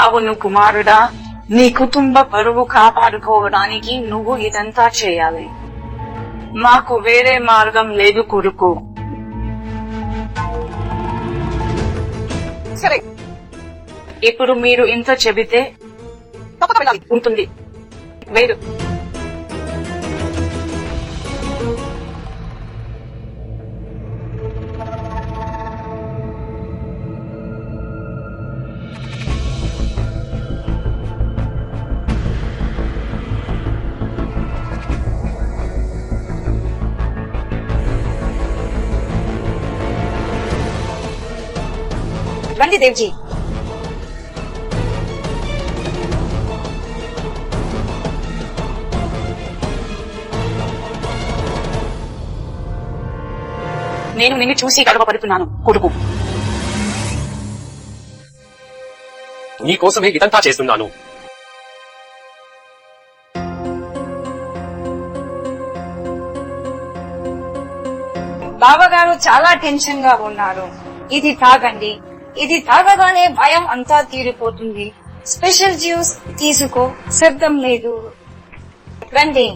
అవును కుమారుడా, నీ కుటుంబ పరువు కాపాడుకోవడానికి నువ్వు ఇదంతా చేయాలి. మాకు వేరే మార్గం లేదు కొడుకు. సరే, ఇప్పుడు మీరు ఇంత చెబితే తప్పక వెళ్ళాలి. ఉంటుంది. వేరు రండి దేవ్జీ. నేను నిన్ను చూసి గర్వపడుతున్నాను కొడుకు. నీకోసమే ఇదంతా చేస్తున్నాను. బావగారు చాలా టెన్షన్ గా ఉన్నారు. ఇది తాగండి. ఇది తాగగానే భయం అంతా తీరిపోతుంది. స్పెషల్ జ్యూస్ తీసుకో, శబ్దం లేదు. రండి.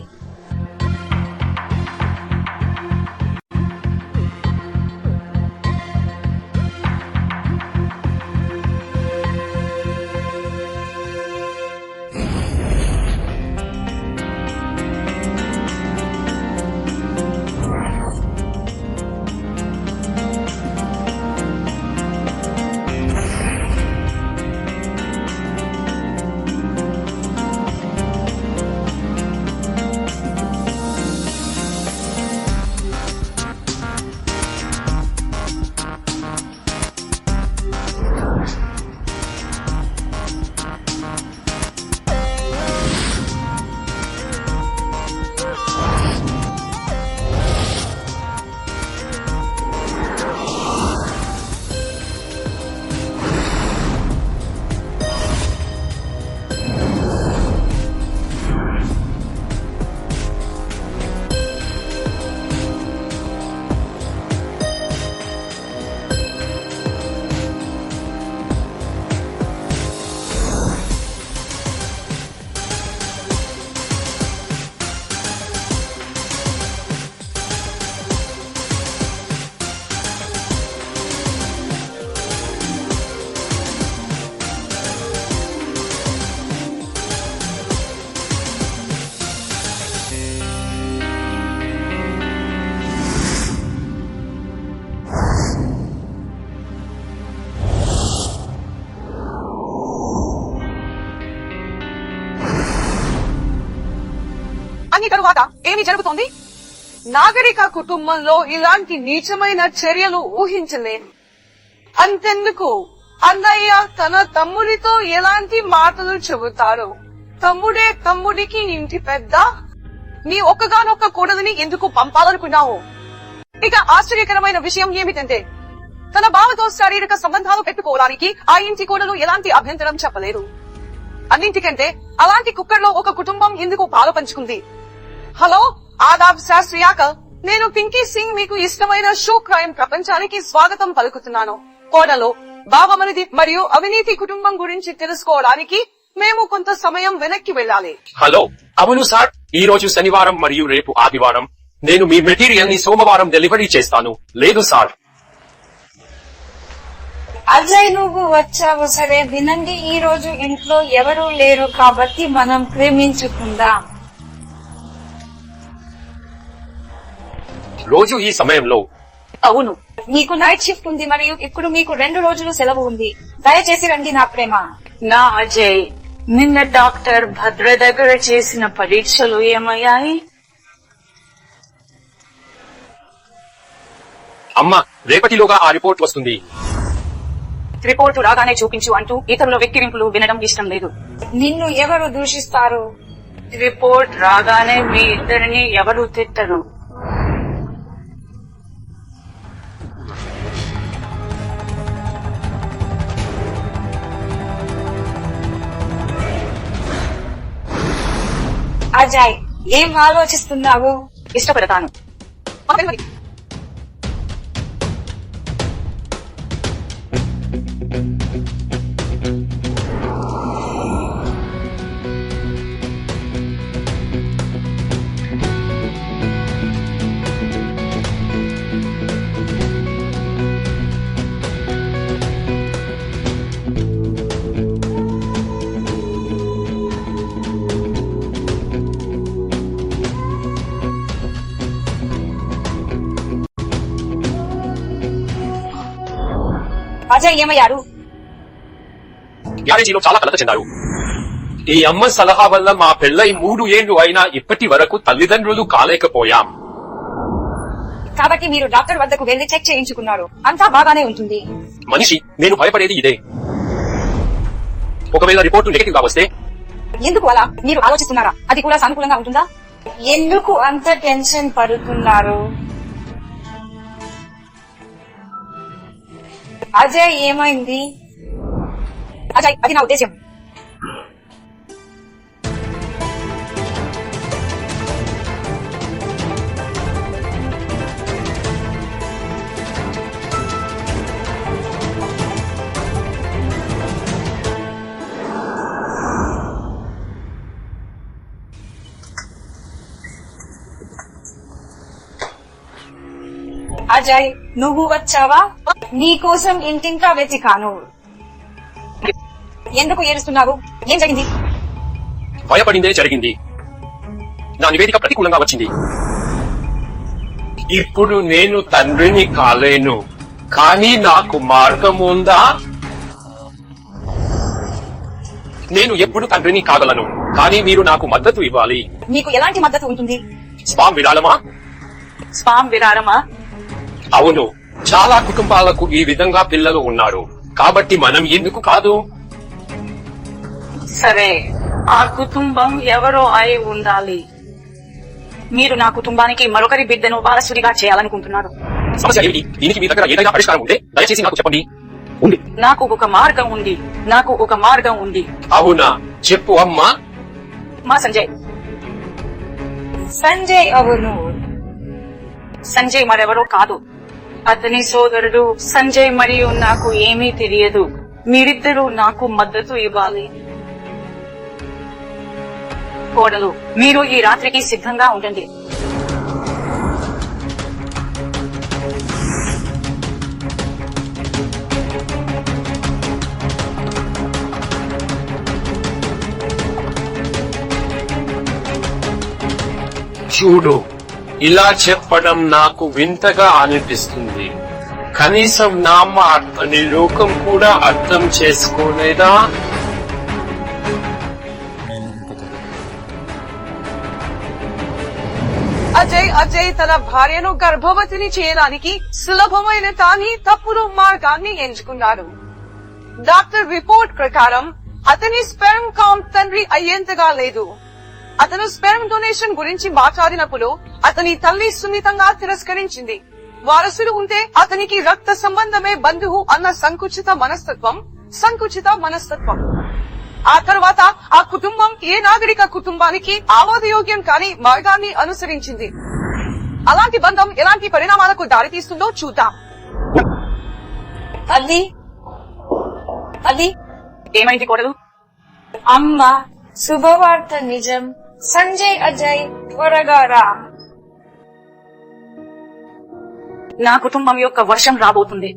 అన్ని తరువాత ఏమి జరుగుతోంది? నాగరిక కుటుంబంలో ఇలాంటి నీచమైన చర్యలు ఊహించలేను. అంతెందుకు, అన్నయ్య తన తమ్ముడితో ఎలాంటి మాటలు చెబుతారు? తమ్ముడే తమ్ముడికి ఇంటి పెద్ద. నీ ఒక్కగానొక్క కోడలిని ఎందుకు పంపాలనుకున్నావు? ఇక ఆశ్చర్యకరమైన విషయం ఏమిటంటే, తన బావతో శారీరక సంబంధాలు పెట్టుకోవడానికి ఆ ఇంటి కోడలు ఎలాంటి అభ్యంతరం చెప్పలేదు. అన్నింటికంటే అలాంటి కుక్కర్లో ఒక కుటుంబం ఎందుకు పాలు పంచుకుంది? హలో, ఆదాబ్ శాస్త్రియాక, నేను పింకీ సింగ్. మీకు ఇష్టమైన షో క్రైమ్ ప్రపంచానికి స్వాగతం పలుకుతున్నాను. కోడలో బావమరిది మరియు అవినీతి కుటుంబం గురించి తెలుసుకోవడానికి మేము కొంత సమయం వెనక్కి వెళ్ళాలి. హలో, అవును సార్, ఈ రోజు శనివారం మరియు రేపు ఆదివారం. నేను మీ మెటీరియల్ ని సోమవారం డెలివరీ చేస్తాను. లేదు సార్. అజయ్, నువ్వు వచ్చావు. సరే వినండి, ఈ రోజు ఇంట్లో ఎవరూ లేరు కాబట్టి మనం ప్రేమించుకుందాం. రోజు ఈ సమయంలో? అవును, మీకు నైట్ షిఫ్ట్ ఉంది మరియు ఇప్పుడు మీకు 2 రోజులు సెలవు ఉంది. దయచేసి రండి నా ప్రేమ. నా అజయ్, నిన్న డాక్టర్ భద్ర దగ్గర చేసిన పరీక్షలు ఏమయ్యాయి? అమ్మా, రేపటిలోగా ఆ రిపోర్ట్ వస్తుంది. రిపోర్టు రాగానే చూపించు అంటూ ఇతరుల వెక్కిరింపులు వినడం ఇష్టం లేదు. నిన్ను ఎవరు దూషిస్తారు? రిపోర్ట్ రాగానే మీ ఇద్దరిని ఎవరు తిట్టరు. అజయ్, ఏం ఆలోచిస్తున్నావు? ఇష్టపడతాను. అజయ్ ఏమయ్యారు? గ్యారేజీలో చాలా కలత చెందారు. ఈ అమ్మ సలహా వల్ల మా పెళ్లై 3 ఏళ్లు అయినా ఇప్పటి వరకు తల్లిదండ్రులు కాలేకపోయాం. కాబట్టి మీరు డాక్టర్ వద్దకు వెళ్లి చెక్ చేయించుకున్నారు. అంతా బాగానే ఉంటుంది. మనిషి, నేను భయపడేది ఇదే. ఒకవేళ రిపోర్టు నెగటివ్ గా వస్తే? ఎందుకు అలా మీరు ఆలోచిస్తున్నారా? అది కూడా సానుకూలంగా ఉంటుందా? ఎందుకు అంత టెన్షన్ పడుతున్నారు? అజయ్ ఏమైంది? అజయ్, అది నా ఉద్దేశం. అజయ్, నువ్వు వచ్చావా? నీకోసం ఇంటింకా వెతికాను. ఎందుకు ఏడుస్తున్నావు? ఏం జరిగింది? భయపడిందే జరిగింది. నా నివేదిక ప్రతికూలంగా వచ్చింది. ఇప్పుడు నేను తండ్రిని కాలేను, కానీ నాకు మార్గం ఉందా? నేను ఎప్పుడు తండ్రిని కాగలను, కానీ మీరు నాకు మద్దతు ఇవ్వాలి. మీకు ఎలాంటి మద్దతు ఉంటుంది? స్పామ్ విరాళమా? స్పామ్ విరారమా? అవును, చాలా కుటుంబాలకు ఈ విధంగా పిల్లలు ఉన్నారు, కాబట్టి మనం ఎందుకు కాదు? సరే, ఆ కుటుంబం ఎవరో అయి ఉండాలి. మీరు నా కుటుంబానికి మరొకరి బిడ్డను వారసుడిగా చేయాలనుకుంటున్నారు. సమస్య ఏమిటి? దీనికి మీ దగ్గర ఏదైనా పరిష్కారం ఉంటే దయచేసి నాకు చెప్పండి. ఉంది. నాకు ఒక మార్గం ఉంది. అవునా? చెప్పు అమ్మా. మా సంజయ్. సంజయ్ అవును. సంజయ్ మరెవరో కాదు, అతని సోదరుడు సంజయ్. మరియు నాకు ఏమీ తెలియదు. మీరిద్దరూ నాకు మద్దతు ఇవ్వాలి. కోడలు, మీరు ఈ రాత్రికి సిద్ధంగా ఉండండి. చూడు, ఇలా చెప్పడం నాకు వింతగా అనిపిస్తుంది. కనీసం నా మాటని లోకం కూడా అర్థం చేసుకోలేదా? అజయ్ తన భార్యను గర్భవతిని చేయడానికి సులభమైన కానీ తప్పుడు మార్గాన్ని ఎంచుకున్నాడు. డాక్టర్ రిపోర్ట్ ప్రకారం అతని స్పెర్మ్ కౌంట్ తండ్రి అయ్యేంతగా లేదు. అతను స్పెర్మ్ డొనేషన్ గురించి మాట్లాడినప్పుడు అతని తల్లి సున్నితంగా తిరస్కరించింది. వారసుడు ఉంటే అతనికి రక్త సంబంధమే బంధువు అన్న సంకుచిత మనస్తత్వం. ఆ తర్వాత ఆ కుటుంబం ఏ నాగరిక కుటుంబానికి ఆమోదయోగ్యం కాని మార్గాన్ని అనుసరించింది. అలాంటి బంధం ఎలాంటి పరిణామాలకు దారితీస్తుందో చూద్దాం. అది ఏమైంది కోడలు? అమ్మ, శుభవార్త నిజం. సంజయ్, అజయ్ త్వరగా రా. నా కుటుంబం యొక్క వర్షం రాబోతుంది.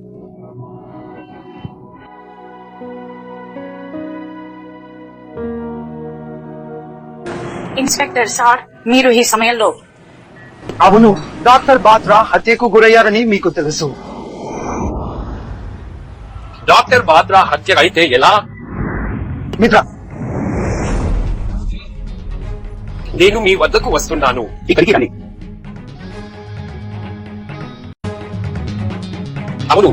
ఇన్స్పెక్టర్ సార్, మీరు ఈ సమయంలో? అవును, డాక్టర్ బాత్రా హత్యకు గురయ్యారని మీకు తెలుసు. డాక్టర్ బాత్రా హత్య అయితే ఎలా? మిత్ర, నేను మీ వద్దకు వస్తున్నాను. ఇక్కడికి రండి. అవును.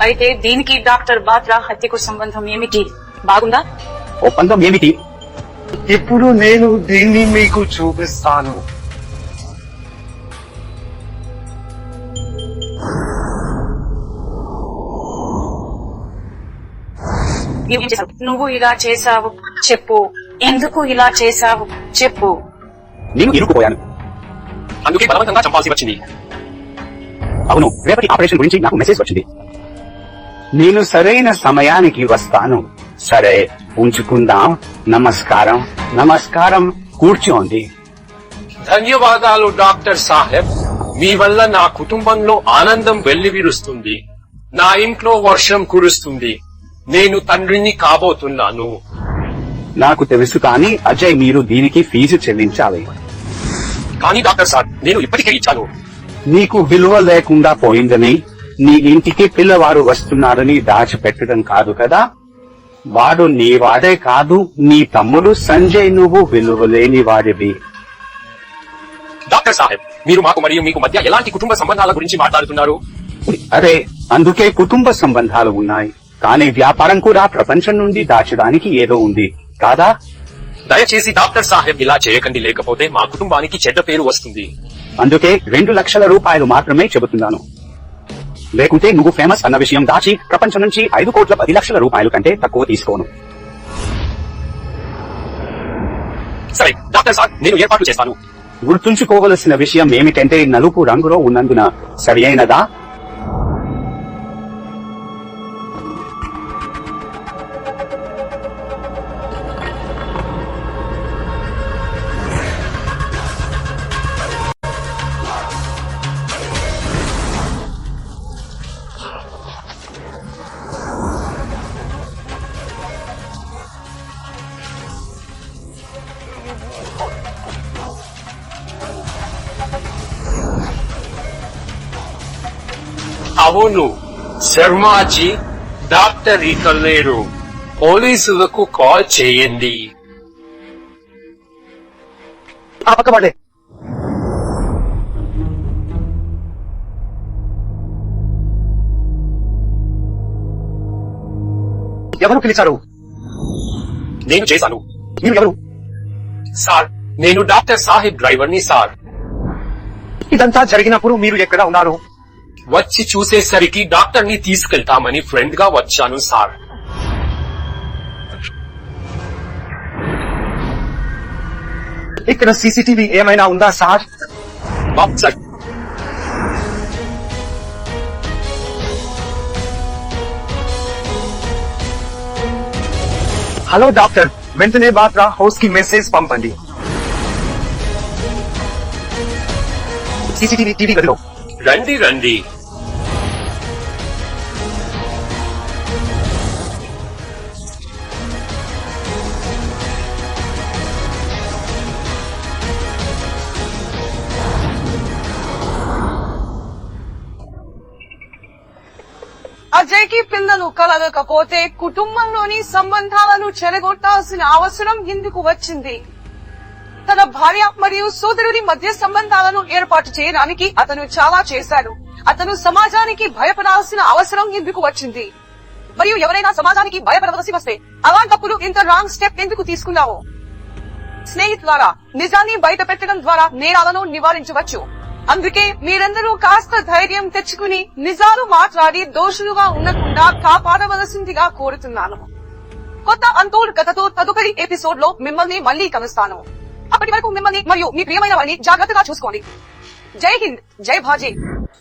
అయితే దీనికి డాక్టర్ బాత్రా హత్యకు సంబంధం ఏమిటి? బాగుందా? ఒప్పందం ఏమిటి? ఇప్పుడు నేను దీన్ని మీకు చూపిస్తాను. నువ్వు ఇలా చేశావు చెప్పు. ఎందుకు ఇలా చేశావు చెప్పు. నేను ఇరుక్కుపోయాను, అందుకే బలవంతంగా చంపాల్సి వచ్చింది. అవును, రేపటి ఆపరేషన్ గురించి నాకు మెసేజ్ వచ్చింది. నేను సరైన సమయానికి వస్తాను. సరే, ఉంచుకుందాం. నమస్కారం. కూర్చోండి. ధన్యవాదాలు డాక్టర్ సాహెబ్. మీ వల్ల నా కుటుంబంలో ఆనందం వెల్లివిరుస్తుంది. నా ఇంట్లో వర్షం కురుస్తుంది. నేను తండ్రిని కాబోతున్నాను. నాకు తెలుసు, కానీ అజయ్, మీరు దీనికి ఫీజు చెల్లించాలి. కానీ డాక్టర్ సార్, నేను ఇప్పటికే ఇచ్చాను. నీకు విలువ లేకుండా పోయిందని, నీ ఇంటికి పిల్లవాడు వస్తున్నారని దాచిపెట్టడం కాదు కదా. వాడు నీ వాడే కాదు, నీ తమ్ముడు సంజయ్. నువ్వు విలువ లేని వాడివి. డాక్టర్ సాహెబ్, మీరు మాకు మరియు మీకు మధ్య ఎలాంటి కుటుంబ సంబంధాల గురించి మాట్లాడుతున్నారు? అరే, అందుకే కుటుంబ సంబంధాలు ఉన్నాయి, కానీ వ్యాపారం కూడా ప్రపంచం నుండి దాచడానికి ఏదో ఉంది కాదా? దయచేసి డాక్టర్ సాహెబ్ ఇలా చేయకండి, లేకపోతే మా కుటుంబానికి చెడ్డ పేరు వస్తుంది. అందుకే 2 లక్షల రూపాయలు మాత్రమే చెబుతున్నాను. లేకుంటే నువ్వు ఫేమస్ అన్న విషయం దాచి ప్రపంచం నుంచి 5,10,00,000 రూపాయలు కంటే తక్కువ తీసుకోను. సరే డాక్టర్ సార్, నేను ఏర్పాటు చేస్తాను. గుర్తుంచుకోవలసిన విషయం ఏమిటంటే నలుపు రంగులో ఉన్నందున సరియైనదా? అవును శర్మాజీ, డాక్టర్ ఇక్కడ లేరు. పోలీసులకు కాల్ చేయండి. పక్కవాడే. ఎవరు పిలిచారు? నేను చేశాను. మీరు ఎవరు? సార్, నేను డాక్టర్ సాహెబ్ డ్రైవర్ని సార్. ఇదంతా జరిగినప్పుడు మీరు ఎక్కడ ఉన్నారు? వచ్చి చూసేసరికి డాక్టర్ ని తీసుకెళ్తామని ఫ్రెండ్ గా వచ్చాను సార్. ఇక్కడ సీసీటీవీ ఏమైనా ఉందా సార్? సార్, హలో డాక్టర్, వెంటనే బాత్రా హౌస్ కి మెసేజ్ పంపండి. సీసీటీవీ టీవీ గదిలో. రండి రండి. అజయ్ కి పిల్లలు కలగకపోతే కుటుంబంలోని సంబంధాలను చెడగొట్టాల్సిన అవసరం ఎందుకు వచ్చింది? తన భార్య మరియు సోదరుడి మధ్య సంబంధాలను ఏర్పాటు చేయడానికి అతను చాలా చేశాడు. అతను సమాజానికి భయపడాల్సిన అవసరం ఎందుకు వచ్చింది? మరియు ఎవరైనా సమాజానికి భయపడవలసి వస్తే అలాంటప్పుడు ఇంత రాంగ్ స్టెప్ ఎందుకు తీసుకున్నావు? స్నేహితులారా, నిజాన్ని బయట పెట్టడం ద్వారా నేరాలను నివారించవచ్చు. అందుకే మీరందరూ కాస్త ధైర్యం తెచ్చుకుని నిజాలు మాట్లాడి దోషులుగా ఉండకుండా కాపాడవలసిందిగా కోరుతున్నాను. కొత్త అంతోడ్ కథతో తదుపరి ఎపిసోడ్ లో మిమ్మల్ని మళ్లీ కలుస్తాను. అప్పటి వరకు మిమ్మల్ని మరియు మీ ప్రియమైన వారిని జాగ్రత్తగా చూసుకోండి. జై హింద్, జై భాజీ.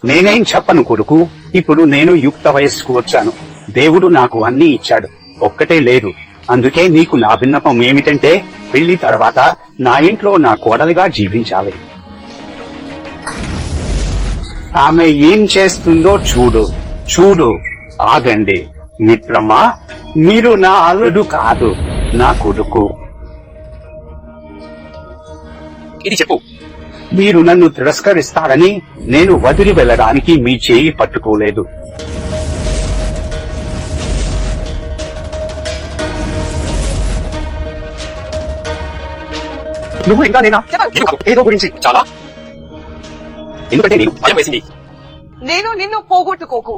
నేనేం చెప్పను కొడుకు, ఇప్పుడు నేను యుక్త వయస్సుకు వచ్చాను. దేవుడు నాకు అన్ని ఇచ్చాడు, ఒక్కటే లేదు. అందుకే నీకు నా విన్నపం ఏమిటంటే పెళ్లి తర్వాత నా ఇంట్లో నా కోడలిగా జీవించాలి. ఆమె ఏం చేస్తుందో చూడు చూడు. ఆగండి మిత్రమా, మీరు నా అల్లుడు కాదు, నా కొడుకు. ఇది చెప్పు. మీరు నన్ను తిరస్కరిస్తారని నేను వదిలి వెళ్ళడానికి మీ చేయి పట్టుకోలేదు. నువ్వు ఇంకా నేనా ఏదో గురించి చాలా ఎందుకంటే నేను భయం వేసింది. నేను నిన్ను పోగొట్టుకోకు.